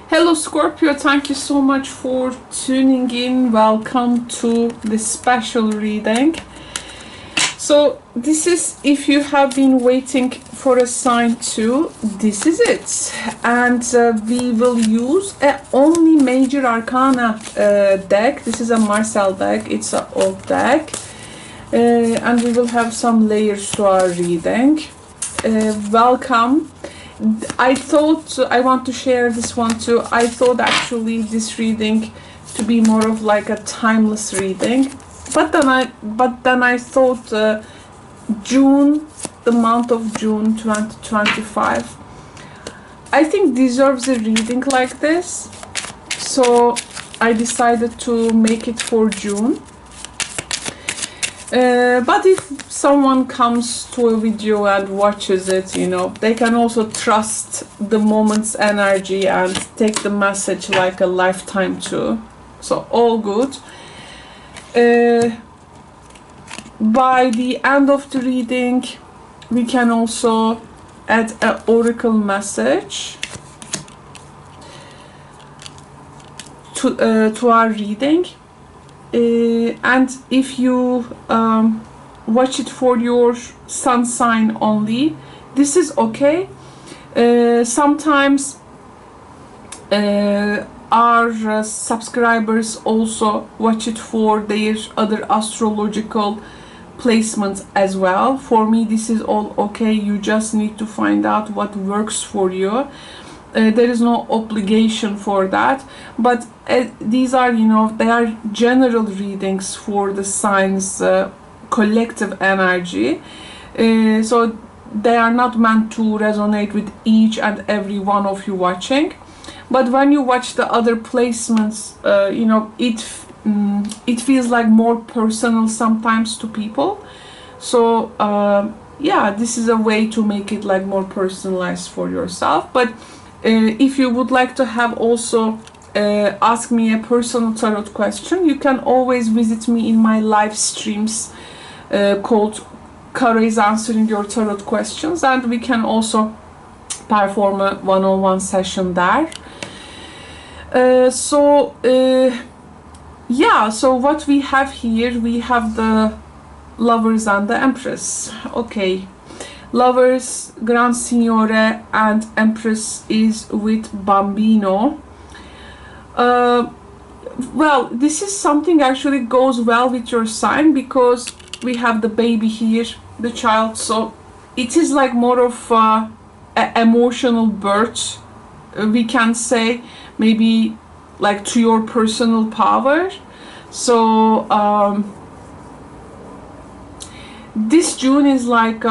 Hello Scorpio, thank you so much for tuning in. Welcome to this special reading. So this is, if you have been waiting for a sign too, this is it. And we will use only major arcana deck. This is a Marcel deck, it's an old deck. And we will have some layers to our reading. Welcome. I thought I want to share this one too. I thought actually this reading to be more of like a timeless reading, but then I thought June, the month of June 2025, I think deserves a reading like this, so I decided to make it for June. But if someone comes to a video and watches it, you know, they can also trust the moment's energy and take the message like a lifetime too. So all good. By the end of the reading, we can also add an oracle message to our reading. And if you watch it for your sun sign only, this is okay. Sometimes our subscribers also watch it for their other astrological placements as well. For me, this is all okay. You just need to find out what works for you. There is no obligation for that, but these are, you know, they are general readings for the signs' collective energy, so they are not meant to resonate with each and every one of you watching. But when you watch the other placements, you know, it feels like more personal sometimes to people. So yeah, this is a way to make it like more personalized for yourself. But if you would like to have also ask me a personal tarot question, you can always visit me in my live streams called Karo is Answering Your Tarot Questions, and we can also perform a one-on-one session there. Yeah, so what we have here, we have the Lovers and the Empress. Okay. Lovers, Gran Signore, and Empress is with Bambino. Well, this is something actually goes well with your sign, because we have the baby here, the child, so it is like more of an emotional birth, we can say, maybe like to your personal power. So this June is like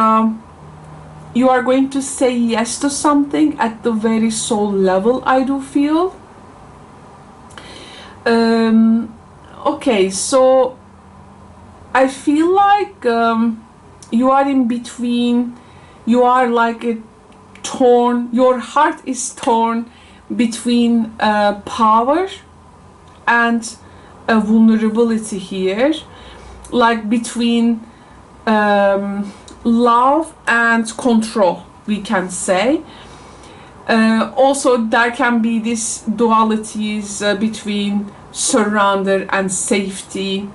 you are going to say yes to something at the very soul level, I do feel. Okay, so I feel like you are in between, you are like torn, your heart is torn between power and vulnerability here, like between love and control, we can say. Also there can be these dualities between surrender and safety.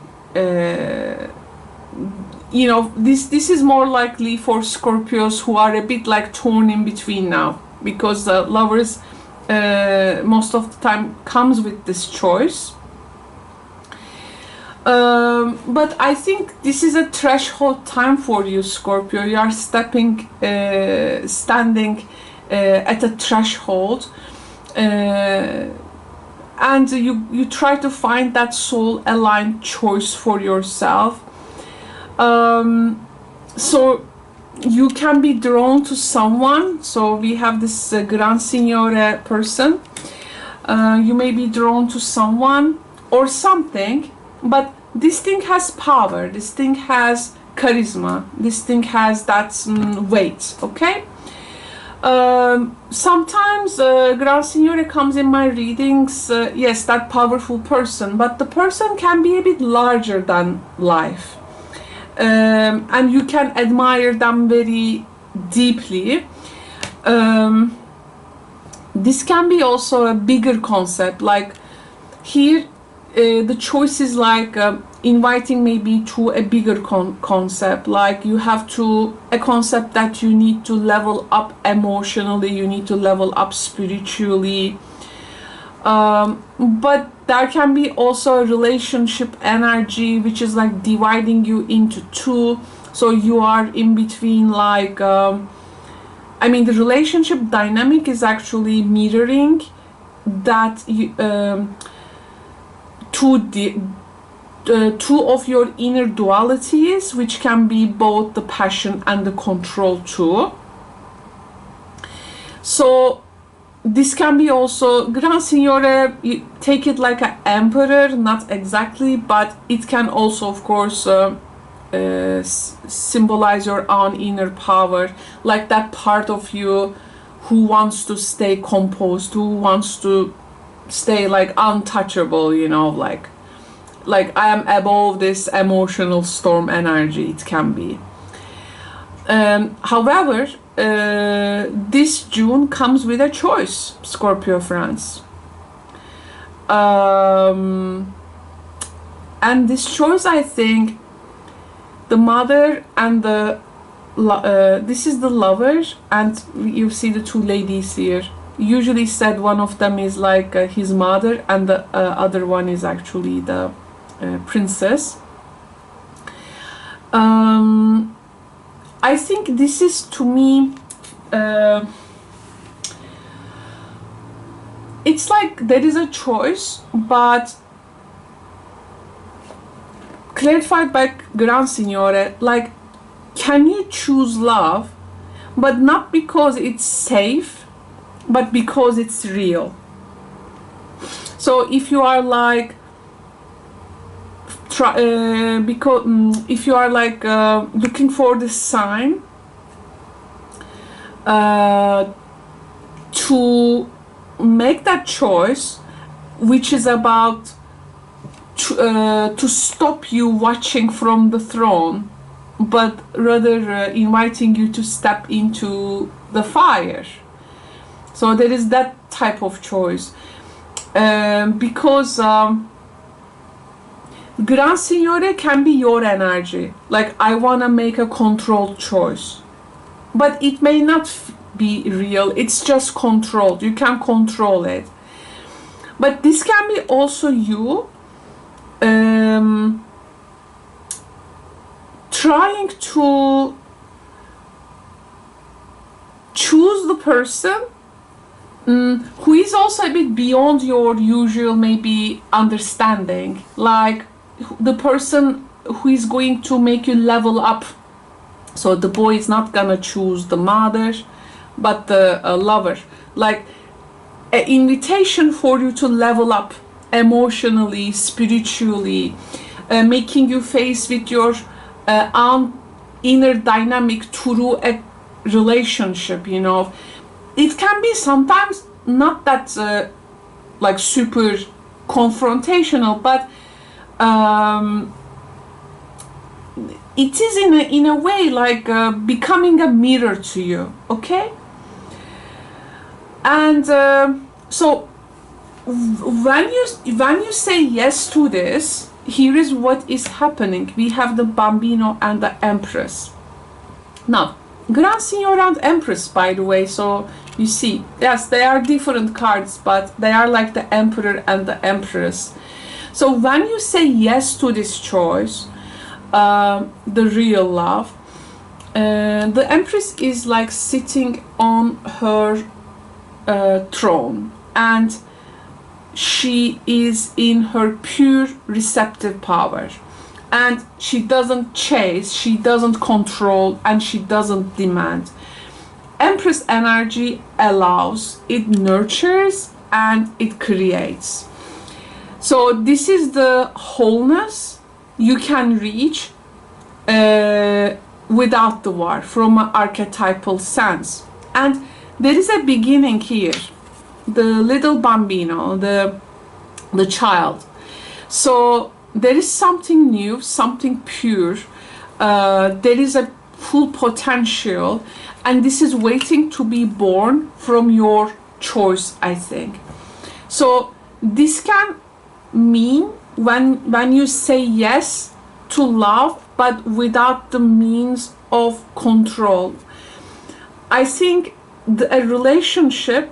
You know, this is more likely for Scorpios who are a bit like torn in between now, because the Lovers most of the time comes with this choice. But I think this is a threshold time for you, Scorpio. You are standing at a threshold, and you try to find that soul aligned choice for yourself. So you can be drawn to someone. So we have this Gran Signore person. You may be drawn to someone or something, but this thing has power, this thing has charisma, this thing has that weight, okay? Sometimes Gran Signore comes in my readings, yes, that powerful person, but the person can be a bit larger than life. And you can admire them very deeply. this can be also a bigger concept. Like here, the choice is like inviting maybe to a bigger concept. Like you have to, a concept that you need to level up emotionally, you need to level up spiritually. But there can be also a relationship energy which is like dividing you into two. So you are in between, like I mean, the relationship dynamic is actually mirroring that two of your inner dualities, which can be both the passion and the control too. So this can be also, Gran Signore, you take it like an emperor, not exactly, but it can also, of course, symbolize your own inner power, like that part of you who wants to stay composed, who wants to stay like untouchable, you know, like I am above this emotional storm energy. It can be. However, this June comes with a choice, Scorpio friends. And this choice, I think, the mother and the this is the lover, and you see the two ladies here. Usually said one of them is like his mother, and the other one is actually the princess. I think this is, to me, it's like there is a choice, but clarified by Gran Signore, like, can you choose love, but not because it's safe, but because it's real. So if you are like if you are like looking for the sign to make that choice, which is about to stop you watching from the throne, but rather inviting you to step into the fire. So there is that type of choice, because Gran Signore can be your energy, like I want to make a controlled choice, but it may not be real, it's just controlled, you can control it. But this can be also you trying to choose the person who is also a bit beyond your usual maybe understanding, like the person who is going to make you level up. So the boy is not gonna choose the mother, but the lover, like an invitation for you to level up emotionally, spiritually, making you face with your own inner dynamic through a relationship, you know. It can be sometimes not that like super confrontational, but it is in a way like becoming a mirror to you, okay? And so when you say yes to this, here is what is happening. We have the Bambino and the Empress. Now, Gran Signore and Empress, by the way, so you see, yes, they are different cards, but they are like the Emperor and the Empress. So when you say yes to this choice, the real love, the Empress is like sitting on her throne, and she is in her pure receptive power, and she doesn't chase, she doesn't control, and she doesn't demand. Empress energy allows, it nurtures, and it creates. So this is the wholeness you can reach without the war, from an archetypal sense. And there is a beginning here, the little Bambino, the child. So there is something new, something pure, there is a full potential, and this is waiting to be born from your choice, I think. So this can mean when you say yes to love, but without the means of control. I think a relationship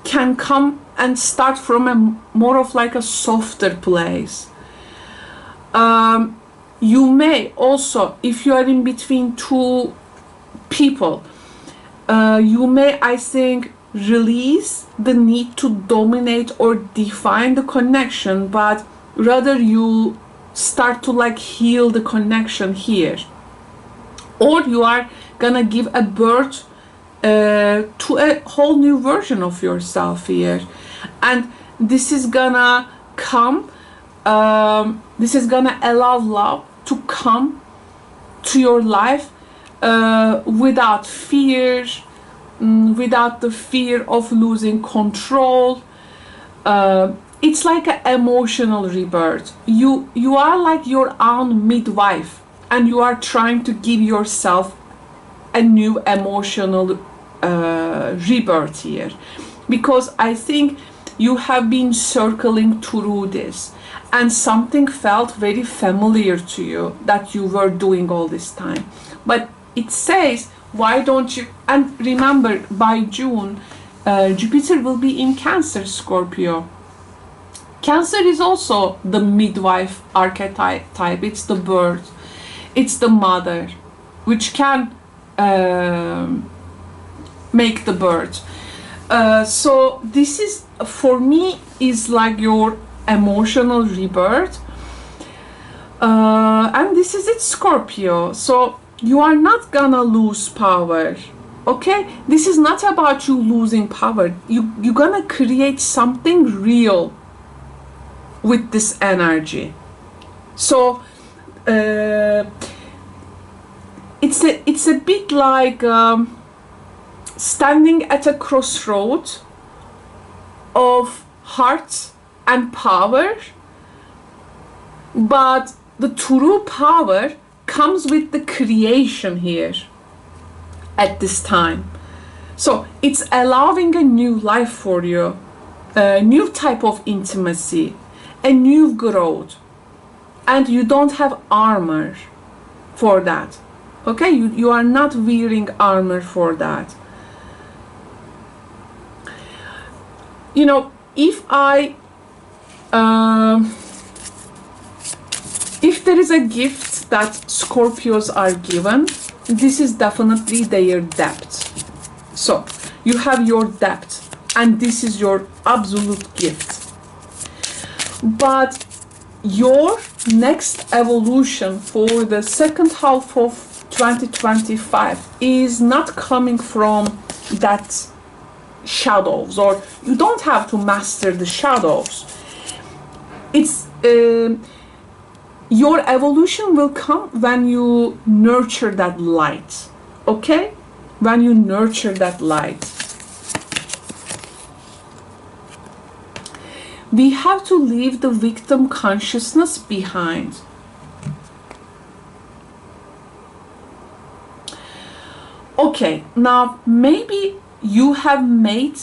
can come and start from a more of like a softer place. You may also, if you are in between two people, you may, I think, release the need to dominate or define the connection, but rather you start to like heal the connection here. Or you are gonna give a birth to a whole new version of yourself here, and this is gonna come, this is gonna allow love to come to your life without fear, without the fear of losing control. It's like an emotional rebirth. You are like your own midwife, and you are trying to give yourself a new emotional rebirth here, because I think you have been circling through this and something felt very familiar to you that you were doing all this time. But it says, why don't you, and remember, by June Jupiter will be in Cancer, Scorpio. Cancer is also the midwife archetype. It's the birth, it's the mother, which can make the birth. So this is, for me, is like your emotional rebirth, and this is it, Scorpio. So you are not gonna lose power, okay? This is not about you losing power. You're gonna create something real with this energy. So it's a bit like standing at a crossroad of heart and power, but the true power comes with the creation here at this time. So it's allowing a new life for you, a new type of intimacy, a new growth, and you don't have armor for that, okay? You are not wearing armor for that. You know, if there is a gift that Scorpios are given, this is definitely their depth. So you have your depth, and this is your absolute gift. But your next evolution for the second half of 2025 is not coming from that shadows, or you don't have to master the shadows. It's your evolution will come when you nurture that light, okay? When you nurture that light. We have to leave the victim consciousness behind. Okay, now maybe you have made,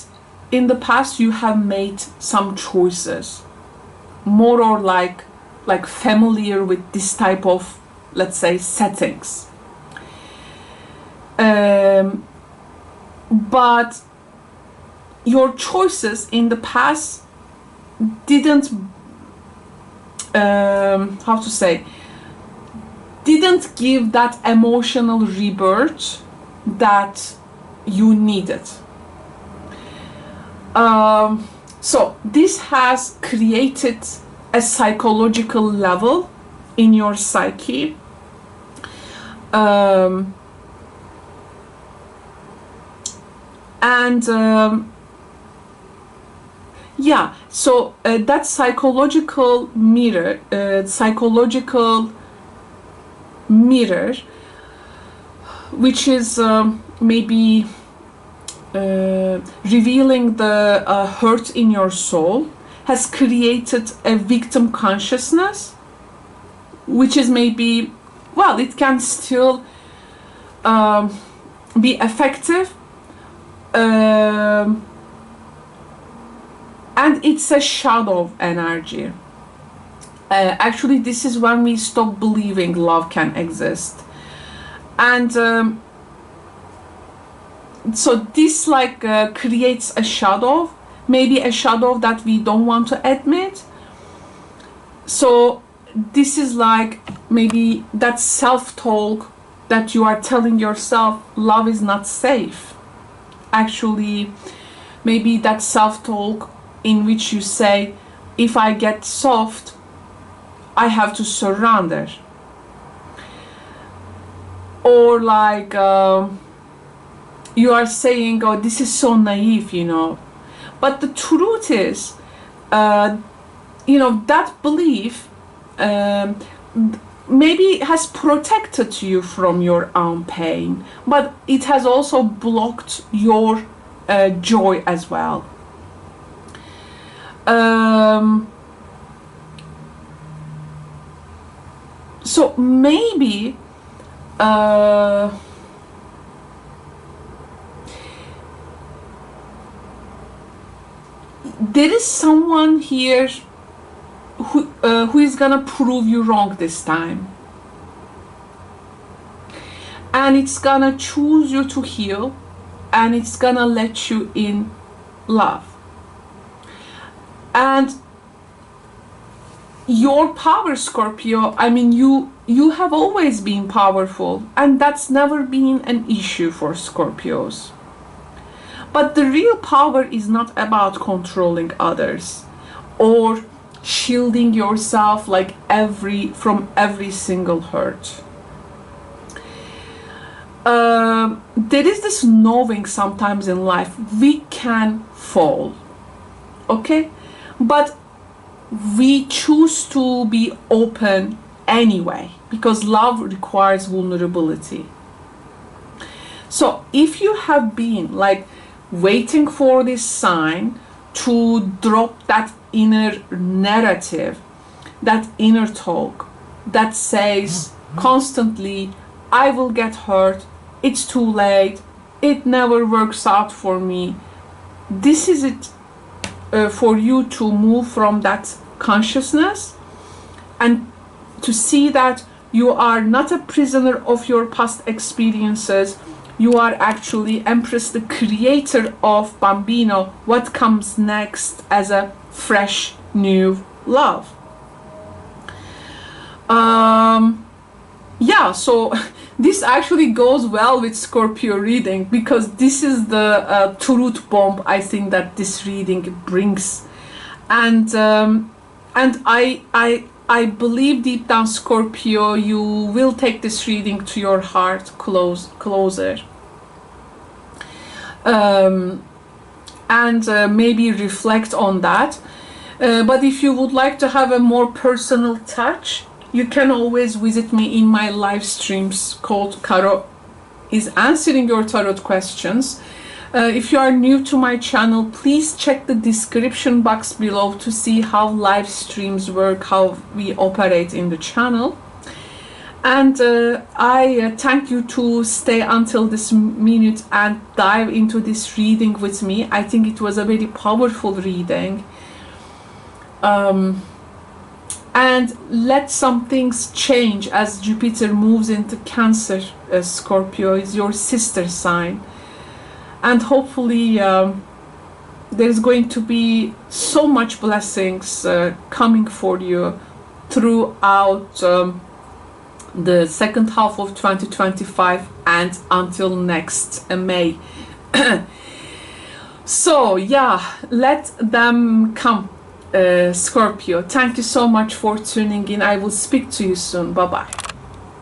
in the past you have made some choices, more or like familiar with this type of, let's say, settings. But your choices in the past didn't, how to say, didn't give that emotional rebirth that you needed. So this has created a psychological level in your psyche, yeah, so that psychological mirror, which is maybe revealing the hurt in your soul, has created a victim consciousness, which is maybe, well, it can still be effective, and it's a shadow energy. Actually, this is when we stop believing love can exist. And so this like creates a shadow, maybe a shadow that we don't want to admit. So this is like maybe that self-talk that you are telling yourself love is not safe. Actually, maybe that self-talk in which you say, if I get soft, I have to surrender. Or like you are saying, oh, this is so naive, you know. But the truth is, you know, that belief maybe has protected you from your own pain, but it has also blocked your joy as well. So maybe there is someone here who is gonna prove you wrong this time, and it's gonna choose you to heal, and it's gonna let you in love. And your power, Scorpio, I mean, you have always been powerful, and that's never been an issue for Scorpios. But the real power is not about controlling others or shielding yourself like from every single hurt. There is this knowing sometimes in life we can fall, okay, but we choose to be open anyway, because love requires vulnerability. So if you have been like waiting for this sign to drop that inner narrative, that inner talk that says constantly, I will get hurt, it's too late, it never works out for me, this is it for you to move from that consciousness and to see that you are not a prisoner of your past experiences. You are actually Empress, the creator of Bambino, what comes next as a fresh new love. Yeah, so this actually goes well with Scorpio reading, because this is the truth bomb I think that this reading brings. And I believe deep down, Scorpio, you will take this reading to your heart closer. And maybe reflect on that. But if you would like to have a more personal touch, you can always visit me in my live streams called Karo is Answering Your Tarot Questions. If you are new to my channel, please check the description box below to see how live streams work, how we operate in the channel. And I thank you to stay until this minute and dive into this reading with me. I think it was a very powerful reading. And let some things change as Jupiter moves into Cancer. Scorpio is your sister sign. And hopefully there's going to be so much blessings coming for you throughout the second half of 2025 and until next May. So yeah, let them come, Scorpio. Thank you so much for tuning in. I will speak to you soon. Bye bye.